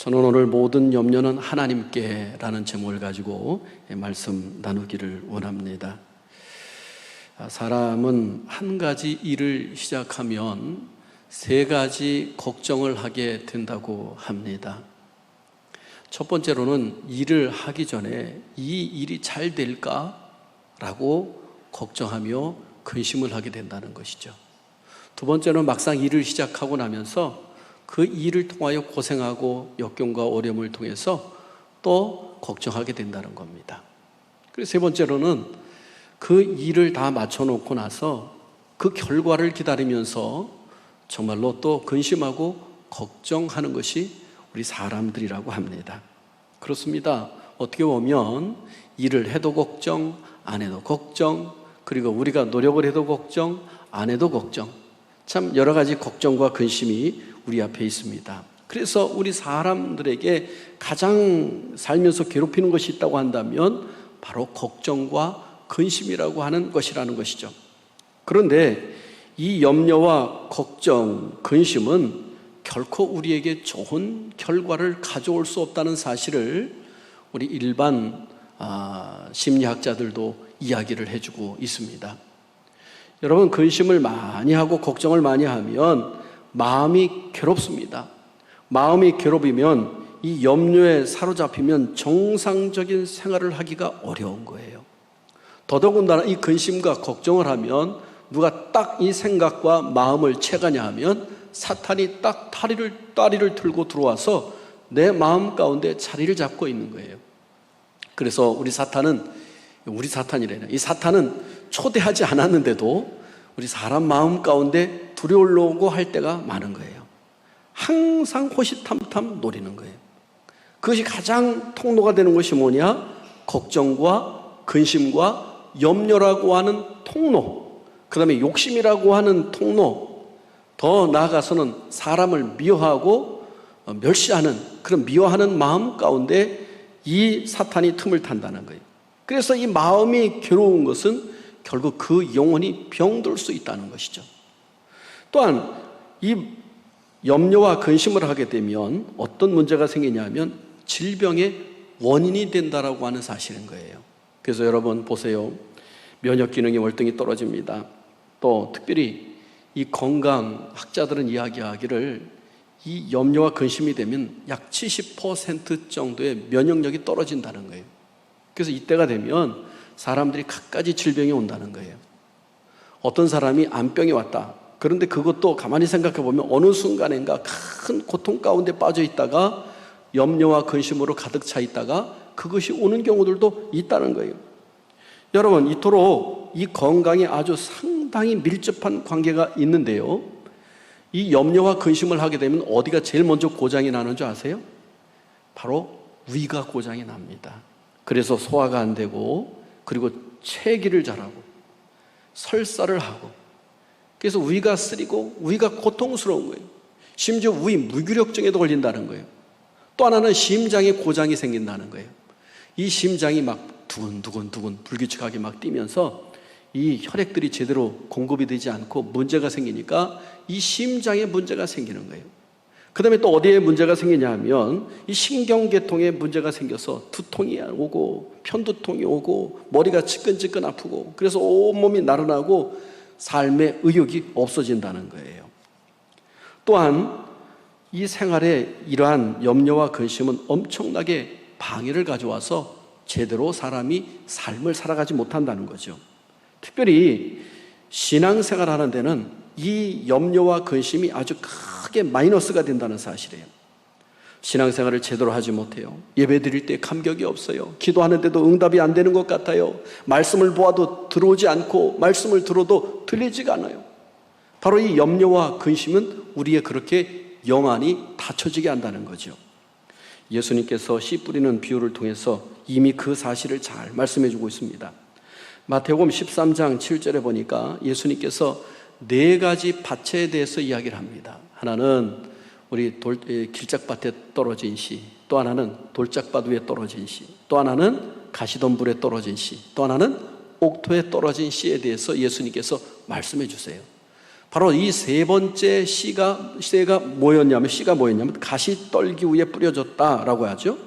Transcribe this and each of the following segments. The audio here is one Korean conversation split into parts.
저는 오늘 모든 염려는 하나님께 라는 제목을 가지고 말씀 나누기를 원합니다. 사람은 한 가지 일을 시작하면 세 가지 걱정을 하게 된다고 합니다. 첫 번째로는 일을 하기 전에 이 일이 잘 될까라고 걱정하며 근심을 하게 된다는 것이죠. 두 번째는 막상 일을 시작하고 나면서 그 일을 통하여 고생하고 역경과 어려움을 통해서 또 걱정하게 된다는 겁니다. 그리고 세 번째로는 그 일을 다 맞춰놓고 나서 그 결과를 기다리면서 정말로 또 근심하고 걱정하는 것이 우리 사람들이라고 합니다. 그렇습니다. 어떻게 보면 일을 해도 걱정, 안 해도 걱정, 그리고 우리가 노력을 해도 걱정, 안 해도 걱정, 참 여러 가지 걱정과 근심이 우리 앞에 있습니다. 그래서 우리 사람들에게 가장 살면서 괴롭히는 것이 있다고 한다면 바로 걱정과 근심이라고 하는 것이라는 것이죠. 그런데 이 염려와 걱정, 근심은 결코 우리에게 좋은 결과를 가져올 수 없다는 사실을 우리 일반 심리학자들도 이야기를 해주고 있습니다. 여러분, 근심을 많이 하고 걱정을 많이 하면 마음이 괴롭습니다. 마음이 괴롭으면 이 염려에 사로잡히면 정상적인 생활을 하기가 어려운 거예요. 더더군다나 이 근심과 걱정을 하면 누가 딱 이 생각과 마음을 채가냐 하면 사탄이 딱 다리를 들고 들어와서 내 마음 가운데 자리를 잡고 있는 거예요. 그래서 이 사탄은 초대하지 않았는데도 우리 사람 마음 가운데 들여오려고 할 때가 많은 거예요. 항상 호시탐탐 노리는 거예요. 그것이 가장 통로가 되는 것이 뭐냐? 걱정과 근심과 염려라고 하는 통로, 그 다음에 욕심이라고 하는 통로, 더 나아가서는 사람을 미워하고 멸시하는 그런 미워하는 마음 가운데 이 사탄이 틈을 탄다는 거예요. 그래서 이 마음이 괴로운 것은 결국 그 영혼이 병들 수 있다는 것이죠. 또한 이 염려와 근심을 하게 되면 어떤 문제가 생기냐면 질병의 원인이 된다라고 하는 사실인 거예요. 그래서 여러분 보세요. 면역 기능이 월등히 떨어집니다. 또 특별히 이 건강학자들은 이야기하기를 이 염려와 근심이 되면 약 70% 정도의 면역력이 떨어진다는 거예요. 그래서 이때가 되면 사람들이 갖가지 질병이 온다는 거예요. 어떤 사람이 암병이 왔다. 그런데 그것도 가만히 생각해 보면 어느 순간인가 큰 고통 가운데 빠져 있다가 염려와 근심으로 가득 차 있다가 그것이 오는 경우들도 있다는 거예요. 여러분, 이토록 이 건강에 아주 상당히 밀접한 관계가 있는데요. 이 염려와 근심을 하게 되면 어디가 제일 먼저 고장이 나는 줄 아세요? 바로 위가 고장이 납니다. 그래서 소화가 안 되고 그리고 체기를 잘하고 설사를 하고, 그래서 위가 쓰리고 위가 고통스러운 거예요. 심지어 위 무기력증에도 걸린다는 거예요. 또 하나는 심장에 고장이 생긴다는 거예요. 이 심장이 막 두근두근 불규칙하게 막 뛰면서 이 혈액들이 제대로 공급이 되지 않고 문제가 생기니까 이 심장에 문제가 생기는 거예요. 그 다음에 또 어디에 문제가 생기냐 하면 이 신경계통에 문제가 생겨서 두통이 오고 편두통이 오고 머리가 지끈지끈 아프고 그래서 온몸이 나른하고 삶의 의욕이 없어진다는 거예요. 또한 이 생활에 이러한 염려와 근심은 엄청나게 방해를 가져와서 제대로 사람이 삶을 살아가지 못한다는 거죠. 특별히 신앙생활 하는 데는 이 염려와 근심이 아주 크게 마이너스가 된다는 사실이에요. 신앙생활을 제대로 하지 못해요. 예배 드릴 때 감격이 없어요. 기도하는데도 응답이 안 되는 것 같아요. 말씀을 보아도 들어오지 않고 말씀을 들어도 들리지가 않아요. 바로 이 염려와 근심은 우리의 그렇게 영안이 닫혀지게 한다는 거죠. 예수님께서 씨 뿌리는 비유를 통해서 이미 그 사실을 잘 말씀해 주고 있습니다. 마태복음 13장 7절에 보니까 예수님께서 4가지 밭에 대해서 이야기를 합니다. 하나는 우리 길짝밭에 떨어진 씨, 또 하나는 돌짝밭 위에 떨어진 씨, 또 하나는 가시덤불에 떨어진 씨, 또 하나는 옥토에 떨어진 씨에 대해서 예수님께서 말씀해 주세요. 바로 이 세 번째 씨가 뭐였냐면 가시떨기 위에 뿌려졌다라고 하죠.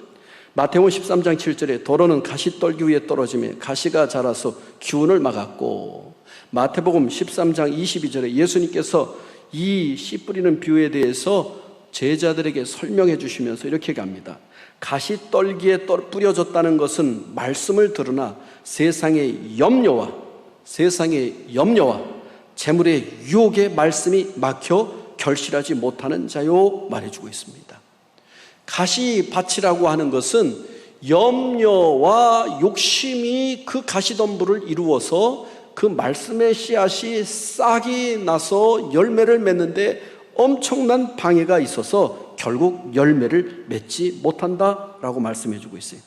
마태복음 13장 7절에 도로는 가시떨기 위에 떨어지며 가시가 자라서 기운을 막았고, 마태복음 13장 22절에 예수님께서 이 씨 뿌리는 비유에 대해서 제자들에게 설명해 주시면서 이렇게 갑니다. 가시떨기에 뿌려졌다는 것은 말씀을 들으나 세상의 염려와 재물의 유혹에 말씀이 막혀 결실하지 못하는 자요 말해주고 있습니다. 가시밭이라고 하는 것은 염려와 욕심이 그 가시덤불을 이루어서 그 말씀의 씨앗이 싹이 나서 열매를 맺는데 엄청난 방해가 있어서 결국 열매를 맺지 못한다라고 말씀해주고 있어요.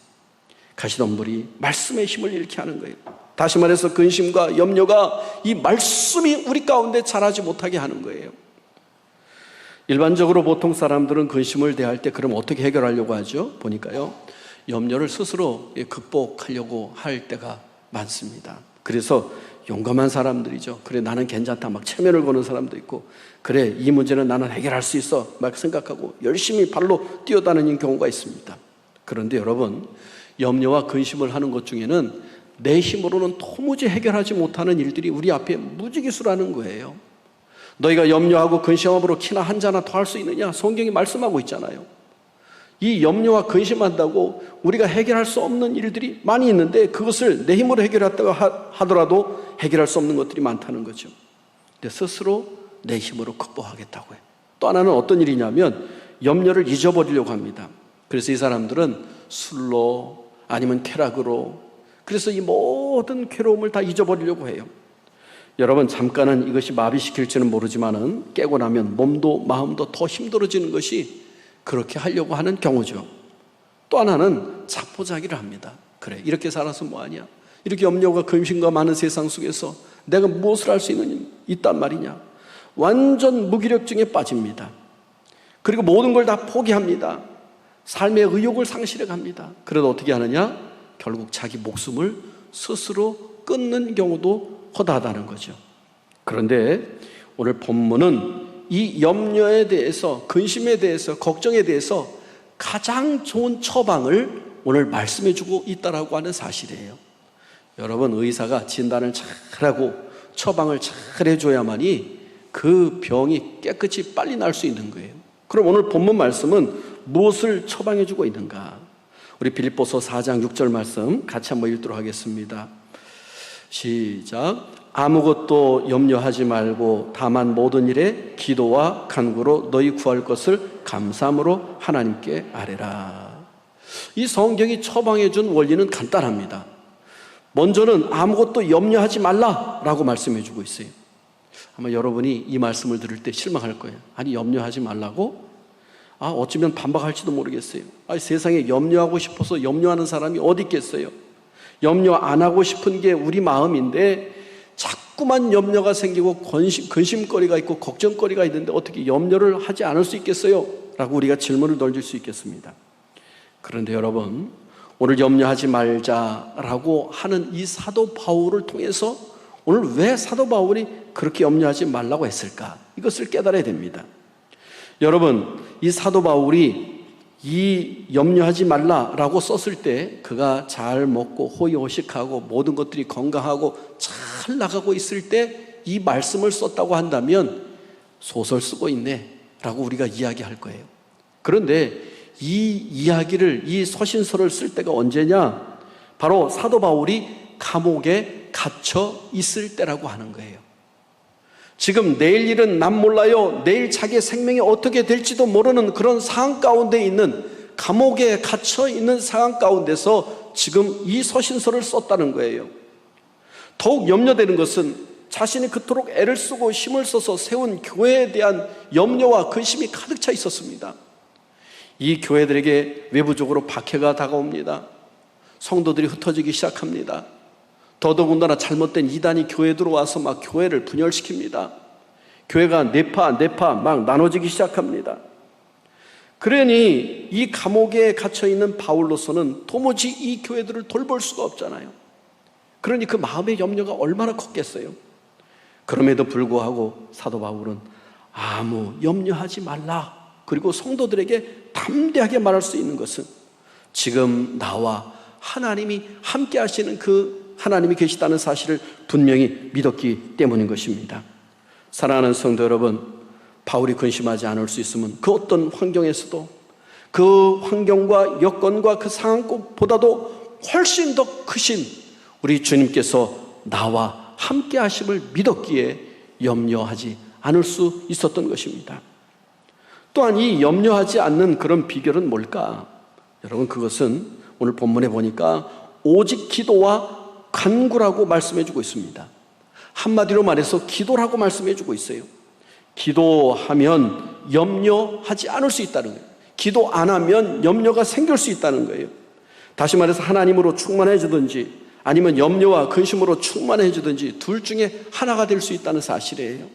가시덤불이 말씀의 힘을 잃게 하는 거예요. 다시 말해서 근심과 염려가 이 말씀이 우리 가운데 자라지 못하게 하는 거예요. 일반적으로 보통 사람들은 근심을 대할 때 그럼 어떻게 해결하려고 하죠? 보니까요, 염려를 스스로 극복하려고 할 때가 많습니다. 그래서 용감한 사람들이죠. 그래, 나는 괜찮다 막 체면을 거는 사람도 있고, 그래, 이 문제는 나는 해결할 수 있어 막 생각하고 열심히 발로 뛰어다니는 경우가 있습니다. 그런데 여러분, 염려와 근심을 하는 것 중에는 내 힘으로는 도무지 해결하지 못하는 일들이 우리 앞에 무지기수라는 거예요. 너희가 염려하고 근심함으로 키나 한 자나 더 할 수 있느냐? 성경이 말씀하고 있잖아요. 이 염려와 근심한다고 우리가 해결할 수 없는 일들이 많이 있는데, 그것을 내 힘으로 해결했다고 하더라도 해결할 수 없는 것들이 많다는 거죠. 근데 스스로 내 힘으로 극복하겠다고 해요. 또 하나는 어떤 일이냐면 염려를 잊어버리려고 합니다. 그래서 이 사람들은 술로 아니면 쾌락으로, 그래서 이 모든 괴로움을 다 잊어버리려고 해요. 여러분, 잠깐은 이것이 마비시킬지는 모르지만은 깨고 나면 몸도 마음도 더 힘들어지는 것이 그렇게 하려고 하는 경우죠. 또 하나는 자포자기를 합니다. 그래, 이렇게 살아서 뭐하냐? 이렇게 염려가 근심과 많은 세상 속에서 내가 무엇을 할 수 있단 말이냐? 완전 무기력증에 빠집니다. 그리고 모든 걸 다 포기합니다. 삶의 의욕을 상실해 갑니다. 그래도 어떻게 하느냐? 결국 자기 목숨을 스스로 끊는 경우도 허다하다는 거죠. 그런데 오늘 본문은 이 염려에 대해서, 근심에 대해서, 걱정에 대해서 가장 좋은 처방을 오늘 말씀해 주고 있다라고 하는 사실이에요. 여러분, 의사가 진단을 잘하고 처방을 잘 해줘야만이 그 병이 깨끗이 빨리 날 수 있는 거예요. 그럼 오늘 본문 말씀은 무엇을 처방해 주고 있는가? 우리 빌립보서 4장 6절 말씀 같이 한번 읽도록 하겠습니다. 시작. 아무것도 염려하지 말고 다만 모든 일에 기도와 간구로 너희 구할 것을 감사함으로 하나님께 아뢰라. 이 성경이 처방해 준 원리는 간단합니다. 먼저는 아무것도 염려하지 말라라고 말씀해 주고 있어요. 아마 여러분이 이 말씀을 들을 때 실망할 거예요. 아니, 염려하지 말라고? 어쩌면 반박할지도 모르겠어요. 세상에 염려하고 싶어서 염려하는 사람이 어디 있겠어요? 염려 안 하고 싶은 게 우리 마음인데 자꾸만 염려가 생기고 근심거리가 있고 걱정거리가 있는데 어떻게 염려를 하지 않을 수 있겠어요? 라고 우리가 질문을 던질 수 있겠습니다. 그런데 여러분, 오늘 염려하지 말자라고 하는 이 사도 바울을 통해서 오늘 왜 사도 바울이 그렇게 염려하지 말라고 했을까? 이것을 깨달아야 됩니다. 여러분, 이 사도 바울이 이 염려하지 말라라고 썼을 때 그가 잘 먹고 호의호식하고 모든 것들이 건강하고 잘 나가고 있을 때 이 말씀을 썼다고 한다면 소설 쓰고 있네 라고 우리가 이야기할 거예요. 그런데 이 서신서를 쓸 때가 언제냐? 바로 사도 바울이 감옥에 갇혀 있을 때라고 하는 거예요. 지금 내일 일은 난 몰라요. 내일 자기의 생명이 어떻게 될지도 모르는 그런 상황 가운데 있는, 감옥에 갇혀 있는 상황 가운데서 지금 이 서신서를 썼다는 거예요. 더욱 염려되는 것은 자신이 그토록 애를 쓰고 힘을 써서 세운 교회에 대한 염려와 근심이 가득 차 있었습니다. 이 교회들에게 외부적으로 박해가 다가옵니다. 성도들이 흩어지기 시작합니다. 더더군다나 잘못된 이단이 교회에 들어와서 막 교회를 분열시킵니다. 교회가 네파 막 나눠지기 시작합니다. 그러니 이 감옥에 갇혀있는 바울로서는 도무지 이 교회들을 돌볼 수가 없잖아요. 그러니 그 마음의 염려가 얼마나 컸겠어요. 그럼에도 불구하고 사도 바울은 아무 염려하지 말라. 그리고 성도들에게 담대하게 말할 수 있는 것은 지금 나와 하나님이 함께 하시는 그 하나님이 계시다는 사실을 분명히 믿었기 때문인 것입니다. 사랑하는 성도 여러분, 바울이 근심하지 않을 수 있으면 그 어떤 환경에서도 그 환경과 여건과 그 상황보다도 훨씬 더 크신 우리 주님께서 나와 함께 하심을 믿었기에 염려하지 않을 수 있었던 것입니다. 또한 이 염려하지 않는 그런 비결은 뭘까? 여러분, 그것은 오늘 본문에 보니까 오직 기도와 간구라고 말씀해 주고 있습니다. 한마디로 말해서 기도라고 말씀해 주고 있어요. 기도하면 염려하지 않을 수 있다는 거예요. 기도 안 하면 염려가 생길 수 있다는 거예요. 다시 말해서 하나님으로 충만해지든지 아니면 염려와 근심으로 충만해지든지 둘 중에 하나가 될 수 있다는 사실이에요.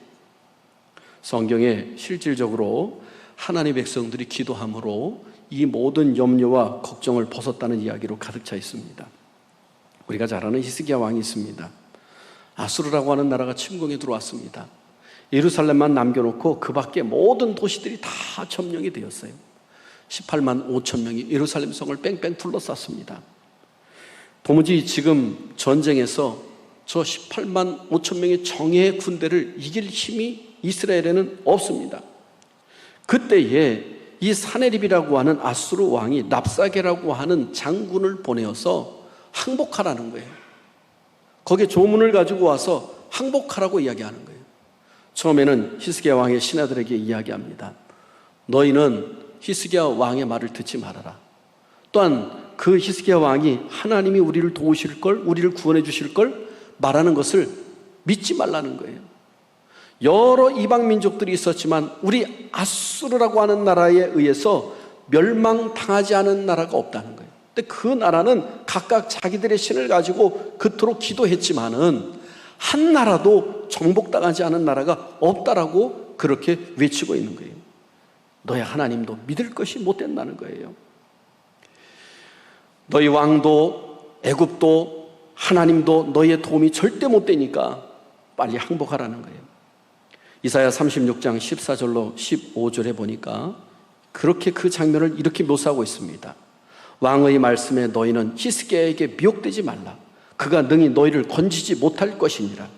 성경에 실질적으로 하나님의 백성들이 기도함으로 이 모든 염려와 걱정을 벗었다는 이야기로 가득 차 있습니다. 우리가 잘 아는 히스기야 왕이 있습니다. 아수르라고 하는 나라가 침공에 들어왔습니다. 예루살렘만 남겨놓고 그 밖에 모든 도시들이 다 점령이 되었어요. 18만 5천 명이 예루살렘 성을 뺑뺑 둘러쌌습니다. 도무지 지금 전쟁에서 저 18만 5천 명의 정예의 군대를 이길 힘이 이스라엘에는 없습니다. 그때에 이 사네립이라고 하는 아수르 왕이 납사게라고 하는 장군을 보내어서 항복하라는 거예요. 거기에 조문을 가지고 와서 항복하라고 이야기하는 거예요. 처음에는 히스기야 왕의 신하들에게 이야기합니다. 너희는 히스기야 왕의 말을 듣지 말아라. 또한 그 히스기야 왕이 하나님이 우리를 도우실 걸, 우리를 구원해 주실 걸 말하는 것을 믿지 말라는 거예요. 여러 이방 민족들이 있었지만 우리 아수르라고 하는 나라에 의해서 멸망당하지 않은 나라가 없다는 거예요. 근데 그 나라는 각각 자기들의 신을 가지고 그토록 기도했지만은 한 나라도 정복당하지 않은 나라가 없다라고 그렇게 외치고 있는 거예요. 너희 하나님도 믿을 것이 못 된다는 거예요. 너희 왕도 애굽도 하나님도 너희의 도움이 절대 못 되니까 빨리 항복하라는 거예요. 이사야 36장 14절로 15절에 보니까 그렇게 그 장면을 이렇게 묘사하고 있습니다. 왕의 말씀에 너희는 히스기야에게 미혹되지 말라. 그가 능히 너희를 건지지 못할 것이니라.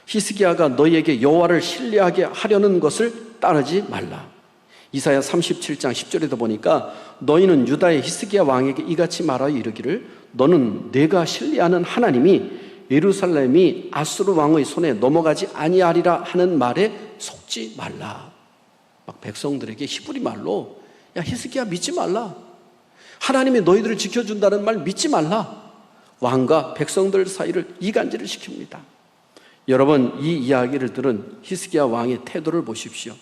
히스기야가 너희에게 여호와를 신뢰하게 하려는 것을 따르지 말라. 이사야 37장 10절에도 보니까 너희는 유다의 히스기야 왕에게 이같이 말하여 이르기를 너는 내가 신뢰하는 하나님이 예루살렘이 아수르 왕의 손에 넘어가지 아니하리라 하는 말에 속지 말라. 막 백성들에게 히브리 말로 야 히스기야 믿지 말라. 하나님이 너희들을 지켜준다는 말 믿지 말라. 왕과 백성들 사이를 이간질을 시킵니다. 여러분, 이 이야기를 들은 히스기야 왕의 태도를 보십시오.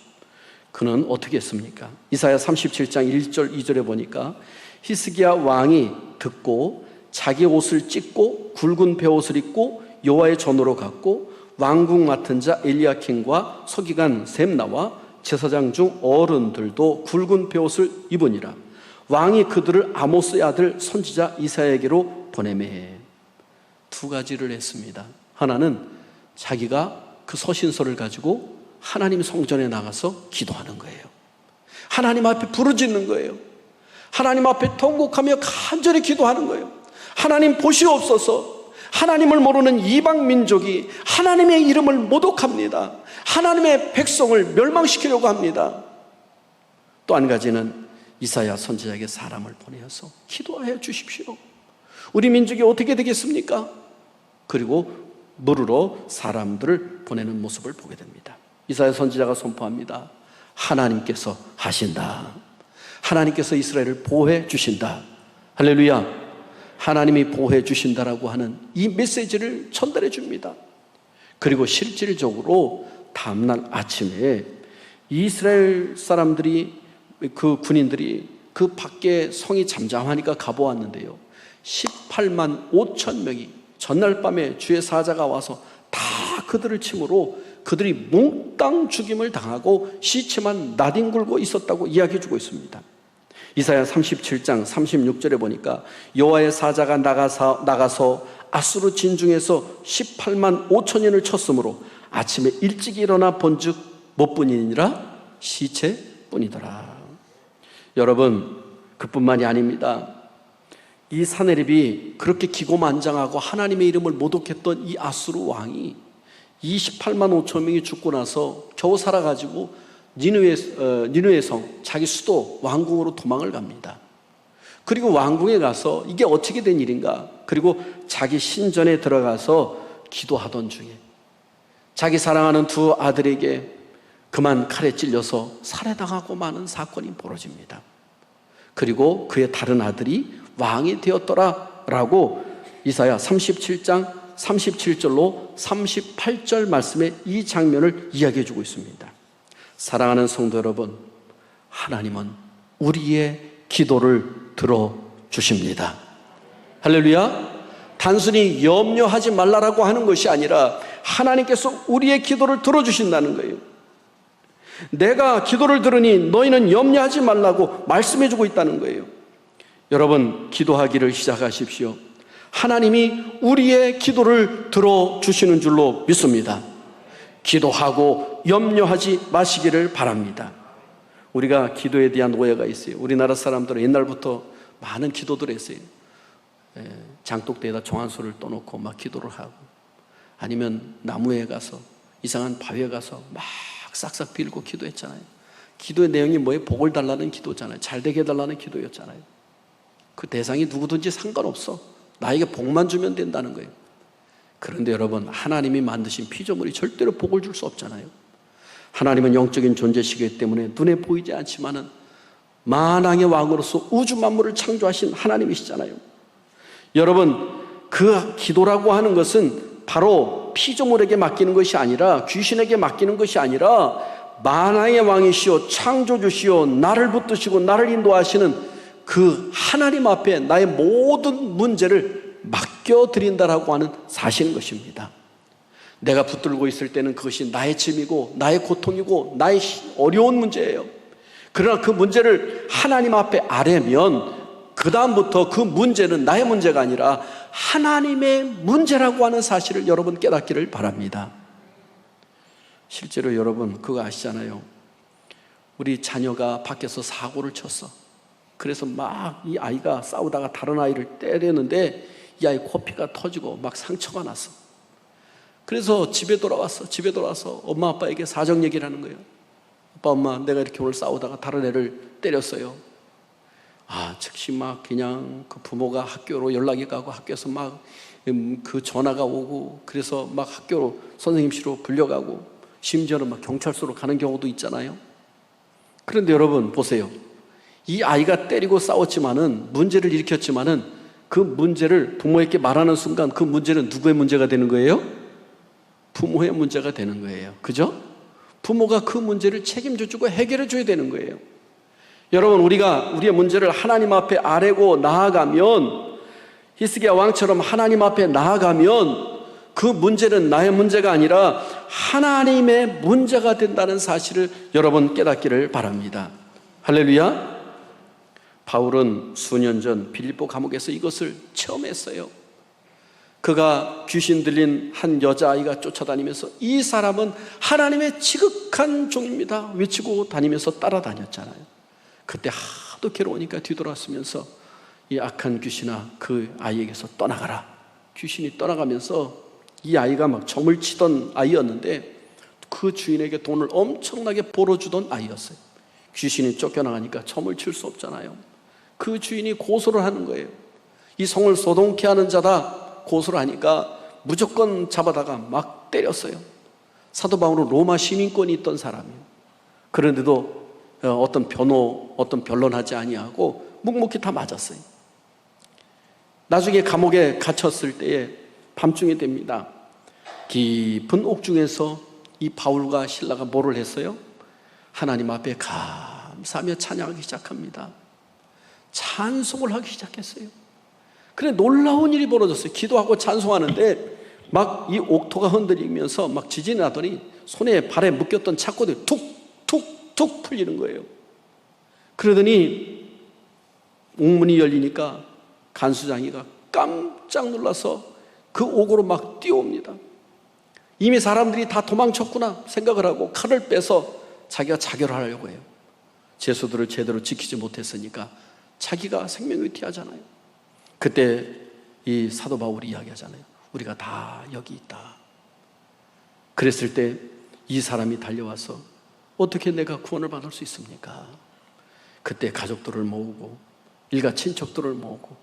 그는 어떻게 했습니까? 이사야 37장 1절 2절에 보니까 히스기야 왕이 듣고 자기 옷을 찢고 굵은 베옷을 입고 여호와의 전으로 갔고 왕궁 맡은 자 엘리야킨과 서기관 셈나와 제사장 중 어른들도 굵은 베옷을 입으니라. 왕이 그들을 아모스의 아들 선지자 이사야에게로 보내매. 두 가지를 했습니다. 하나는 자기가 그 서신서를 가지고 하나님 성전에 나가서 기도하는 거예요. 하나님 앞에 부르짖는 거예요. 하나님 앞에 통곡하며 간절히 기도하는 거예요. 하나님 보시옵소서. 하나님을 모르는 이방 민족이 하나님의 이름을 모독합니다. 하나님의 백성을 멸망시키려고 합니다. 또 한 가지는 이사야 선지자에게 사람을 보내어서 기도해 주십시오. 우리 민족이 어떻게 되겠습니까? 그리고 물으러 사람들을 보내는 모습을 보게 됩니다. 이사야 선지자가 선포합니다. 하나님께서 하신다. 하나님께서 이스라엘을 보호해 주신다. 할렐루야. 하나님이 보호해 주신다라고 하는 이 메시지를 전달해 줍니다. 그리고 실질적으로 다음날 아침에 이스라엘 사람들이 그 군인들이 그 밖에 성이 잠잠하니까 가보았는데요. 18만 5천 명이 전날 밤에 주의 사자가 와서 다 그들을 침으로 그들이 몽땅 죽임을 당하고 시체만 나뒹굴고 있었다고 이야기해 주고 있습니다. 이사야 37장 36절에 보니까 여호와의 사자가 나가서 아수르 진중에서 18만 5천년을 쳤으므로 아침에 일찍 일어나 본즉 뭐뿐이니라 시체뿐이더라. 여러분, 그뿐만이 아닙니다. 이 사내립이 그렇게 기고만장하고 하나님의 이름을 모독했던 이 아수르 왕이 28만 5천 명이 죽고 나서 겨우 살아가지고 니느웨 성, 자기 수도 왕궁으로 도망을 갑니다. 그리고 왕궁에 가서 이게 어떻게 된 일인가, 그리고 자기 신전에 들어가서 기도하던 중에 자기 사랑하는 두 아들에게 그만 칼에 찔려서 살해당하고 마는 사건이 벌어집니다. 그리고 그의 다른 아들이 왕이 되었더라 라고 이사야 37장 37절로 38절 말씀에 이 장면을 이야기해 주고 있습니다. 사랑하는 성도 여러분, 하나님은 우리의 기도를 들어주십니다. 할렐루야. 단순히 염려하지 말라라고 하는 것이 아니라 하나님께서 우리의 기도를 들어주신다는 거예요. 내가 기도를 들으니 너희는 염려하지 말라고 말씀해 주고 있다는 거예요. 여러분, 기도하기를 시작하십시오. 하나님이 우리의 기도를 들어주시는 줄로 믿습니다. 기도하고 염려하지 마시기를 바랍니다. 우리가 기도에 대한 오해가 있어요. 우리나라 사람들은 옛날부터 많은 기도들을 했어요. 장독대에다 종안소를 떠놓고 막 기도를 하고, 아니면 나무에 가서, 이상한 바위에 가서 막 싹싹 빌고 기도했잖아요. 기도의 내용이 뭐예요? 복을 달라는 기도잖아요. 잘 되게 해달라는 기도였잖아요. 그 대상이 누구든지 상관없어. 나에게 복만 주면 된다는 거예요. 그런데 여러분, 하나님이 만드신 피조물이 절대로 복을 줄 수 없잖아요. 하나님은 영적인 존재시기 때문에 눈에 보이지 않지만은 만왕의 왕으로서 우주 만물을 창조하신 하나님이시잖아요. 여러분, 그 기도라고 하는 것은 바로 피조물에게 맡기는 것이 아니라, 귀신에게 맡기는 것이 아니라, 만왕의 왕이시오 창조주시오 나를 붙드시고 나를 인도하시는 그 하나님 앞에 나의 모든 문제를 맡겨드린다라고 하는 사실인 것입니다. 내가 붙들고 있을 때는 그것이 나의 짐이고 나의 고통이고 나의 어려운 문제예요. 그러나 그 문제를 하나님 앞에 아뢰면 그 다음부터 그 문제는 나의 문제가 아니라 하나님의 문제라고 하는 사실을 여러분 깨닫기를 바랍니다. 실제로 여러분 그거 아시잖아요. 우리 자녀가 밖에서 사고를 쳤어. 그래서 막 이 아이가 싸우다가 다른 아이를 때렸는데 이 아이 코피가 터지고 막 상처가 났어. 그래서 집에 돌아와서 엄마 아빠에게 사정 얘기를 하는 거예요. 아빠 엄마, 내가 이렇게 오늘 싸우다가 다른 애를 때렸어요. 즉시 막 그냥 그 부모가 학교로 연락이 가고 학교에서 막 그 전화가 오고, 그래서 막 학교로 선생님실로 불려가고, 심지어는 막 경찰서로 가는 경우도 있잖아요. 그런데 여러분 보세요. 이 아이가 때리고 싸웠지만은, 문제를 일으켰지만은 그 문제를 부모에게 말하는 순간 그 문제는 누구의 문제가 되는 거예요? 부모의 문제가 되는 거예요. 그죠? 부모가 그 문제를 책임져주고 해결해줘야 되는 거예요. 여러분, 우리가 우리의 문제를 하나님 앞에 아뢰고 나아가면, 히스기야 왕처럼 하나님 앞에 나아가면 그 문제는 나의 문제가 아니라 하나님의 문제가 된다는 사실을 여러분 깨닫기를 바랍니다. 할렐루야. 바울은 수년 전 빌립보 감옥에서 이것을 체험했어요. 그가 귀신 들린 한 여자아이가 쫓아다니면서 이 사람은 하나님의 지극한 종입니다 외치고 다니면서 따라다녔잖아요. 그때 하도 괴로우니까 뒤돌아서면서 이 악한 귀신아, 그 아이에게서 떠나가라. 귀신이 떠나가면서 이 아이가 막 점을 치던 아이였는데 그 주인에게 돈을 엄청나게 벌어주던 아이였어요. 귀신이 쫓겨나가니까 점을 칠 수 없잖아요. 그 주인이 고소를 하는 거예요. 이 성을 소동케 하는 자다 고소를 하니까 무조건 잡아다가 막 때렸어요. 사도 바울은 로마 시민권이 있던 사람이에요. 그런데도 어떤 변론하지 아니하고 묵묵히 다 맞았어요. 나중에 감옥에 갇혔을 때에 밤중이 됩니다. 깊은 옥중에서 이 바울과 실라가 뭐를 했어요? 하나님 앞에 감사하며 찬양하기 시작합니다. 찬송을 하기 시작했어요. 그래, 놀라운 일이 벌어졌어요. 기도하고 찬송하는데 막 이 옥토가 흔들리면서 막 지진이 나더니 손에 발에 묶였던 착고들이 툭툭툭 풀리는 거예요. 그러더니 옥문이 열리니까 간수장이가 깜짝 놀라서 그 옥으로 막 뛰어옵니다. 이미 사람들이 다 도망쳤구나 생각을 하고 칼을 빼서 자기가 자결하려고 해요. 제수들을 제대로 지키지 못했으니까 자기가 생명유티하잖아요. 그때 이 사도 바울이 이야기하잖아요. 우리가 다 여기 있다. 그랬을 때 이 사람이 달려와서 어떻게 내가 구원을 받을 수 있습니까? 그때 가족들을 모으고 일가 친척들을 모으고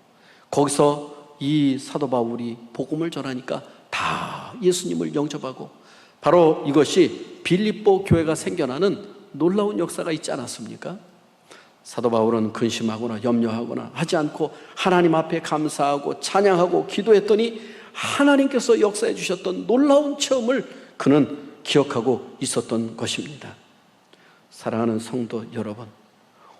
거기서 이 사도 바울이 복음을 전하니까 다 예수님을 영접하고, 바로 이것이 빌립보 교회가 생겨나는 놀라운 역사가 있지 않았습니까? 사도 바울은 근심하거나 염려하거나 하지 않고 하나님 앞에 감사하고 찬양하고 기도했더니 하나님께서 역사해 주셨던 놀라운 체험을 그는 기억하고 있었던 것입니다. 사랑하는 성도 여러분,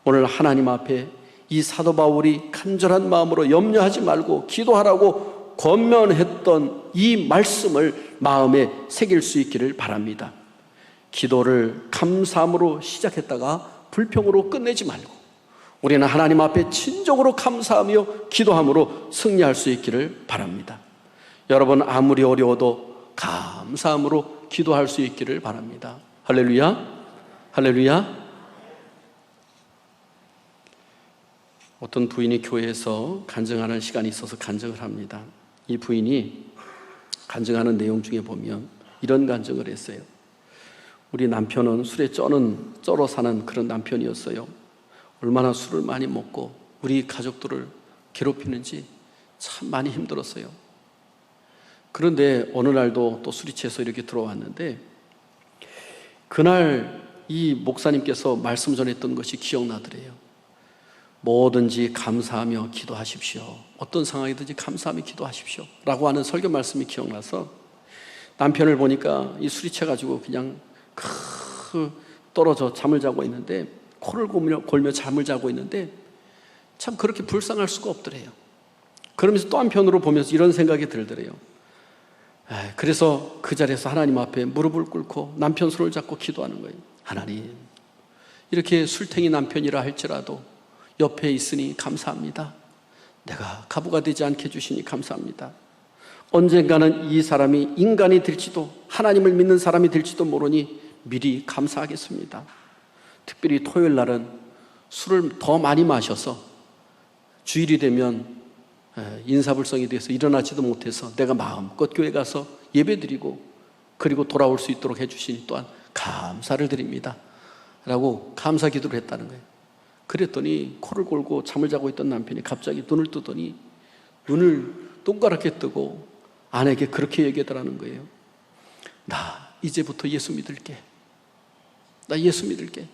오늘 하나님 앞에 이 사도 바울이 간절한 마음으로 염려하지 말고 기도하라고 권면했던 이 말씀을 마음에 새길 수 있기를 바랍니다. 기도를 감사함으로 시작했다가 불평으로 끝내지 말고 우리는 하나님 앞에 진정으로 감사하며 기도함으로 승리할 수 있기를 바랍니다. 여러분, 아무리 어려워도 감사함으로 기도할 수 있기를 바랍니다. 할렐루야, 할렐루야. 어떤 부인이 교회에서 간증하는 시간이 있어서 간증을 합니다. 이 부인이 간증하는 내용 중에 보면 이런 간증을 했어요. 우리 남편은 술에 쩔어 사는 그런 남편이었어요. 얼마나 술을 많이 먹고 우리 가족들을 괴롭히는지 참 많이 힘들었어요. 그런데 어느 날도 또 술이 취해서 이렇게 들어왔는데, 그날 이 목사님께서 말씀 전했던 것이 기억나더래요. 뭐든지 감사하며 기도하십시오. 어떤 상황이든지 감사하며 기도하십시오 라고 하는 설교 말씀이 기억나서 남편을 보니까 이 술이 취해가지고 그냥 떨어져 잠을 자고 있는데, 코를 골며 잠을 자고 있는데 참 그렇게 불쌍할 수가 없더래요. 그러면서 또 한편으로 보면서 이런 생각이 들더래요. 그래서 그 자리에서 하나님 앞에 무릎을 꿇고 남편 손을 잡고 기도하는 거예요. 하나님, 이렇게 술탱이 남편이라 할지라도 옆에 있으니 감사합니다. 내가 가부가 되지 않게 해주시니 감사합니다. 언젠가는 이 사람이 인간이 될지도 하나님을 믿는 사람이 될지도 모르니 미리 감사하겠습니다. 특별히 토요일 날은 술을 더 많이 마셔서 주일이 되면 인사불성이 돼서 일어나지도 못해서 내가 마음껏 교회 가서 예배드리고 그리고 돌아올 수 있도록 해주시니 또한 감사를 드립니다 라고 감사 기도를 했다는 거예요. 그랬더니 코를 골고 잠을 자고 있던 남편이 갑자기 눈을 뜨더니 눈을 동그랗게 뜨고 아내에게 그렇게 얘기하더라는 거예요. 나 이제부터 예수 믿을게. 나 예수 믿을게.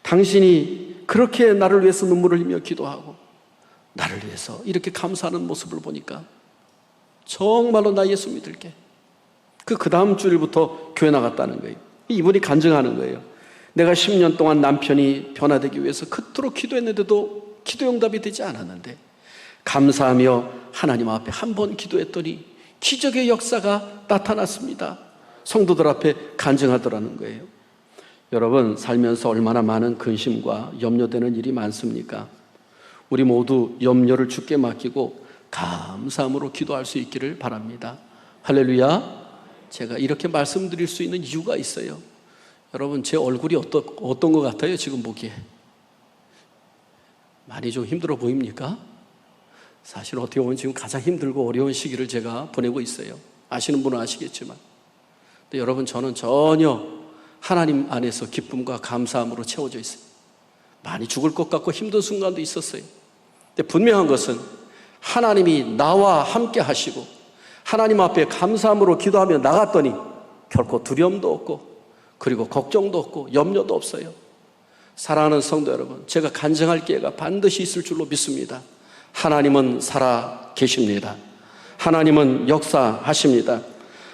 당신이 그렇게 나를 위해서 눈물을 흘리며 기도하고 나를 위해서 이렇게 감사하는 모습을 보니까 정말로 나 예수 믿을게. 그 다음 주일부터 교회 나갔다는 거예요. 이분이 간증하는 거예요. 내가 10년 동안 남편이 변화되기 위해서 그토록 기도했는데도 기도 응답이 되지 않았는데 감사하며 하나님 앞에 한 번 기도했더니 기적의 역사가 나타났습니다. 성도들 앞에 간증하더라는 거예요. 여러분, 살면서 얼마나 많은 근심과 염려되는 일이 많습니까? 우리 모두 염려를 주께 맡기고 감사함으로 기도할 수 있기를 바랍니다. 할렐루야. 제가 이렇게 말씀드릴 수 있는 이유가 있어요. 여러분, 제 얼굴이 어떤 것 같아요? 지금 보기에 많이 좀 힘들어 보입니까? 사실 어떻게 보면 지금 가장 힘들고 어려운 시기를 제가 보내고 있어요. 아시는 분은 아시겠지만, 근데 여러분, 저는 전혀 하나님 안에서 기쁨과 감사함으로 채워져 있어요. 많이 죽을 것 같고 힘든 순간도 있었어요. 근데 분명한 것은 하나님이 나와 함께 하시고 하나님 앞에 감사함으로 기도하며 나갔더니 결코 두려움도 없고 그리고 걱정도 없고 염려도 없어요. 사랑하는 성도 여러분, 제가 간증할 기회가 반드시 있을 줄로 믿습니다. 하나님은 살아 계십니다. 하나님은 역사하십니다.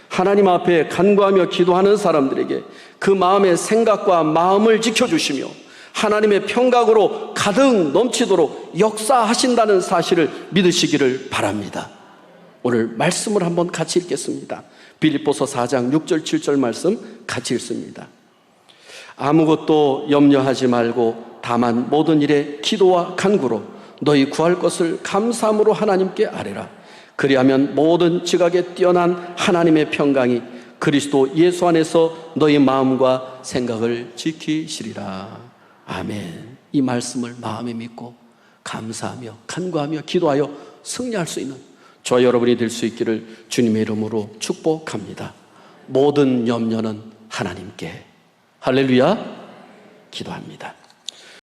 하나님 앞에 간구하며 기도하는 사람들에게 그 마음의 생각과 마음을 지켜주시며 하나님의 평강으로 가득 넘치도록 역사하신다는 사실을 믿으시기를 바랍니다. 오늘 말씀을 한번 같이 읽겠습니다. 빌립보서 4장 6절 7절 말씀 같이 읽습니다. 아무것도 염려하지 말고 다만 모든 일에 기도와 간구로 너희 구할 것을 감사함으로 하나님께 아뢰라. 그리하면 모든 지각에 뛰어난 하나님의 평강이 그리스도 예수 안에서 너희 마음과 생각을 지키시리라. 아멘. 이 말씀을 마음에 믿고 감사하며 간구하며 기도하여 승리할 수 있는 저와 여러분이 될 수 있기를 주님의 이름으로 축복합니다. 모든 염려는 하나님께. 할렐루야. 기도합니다.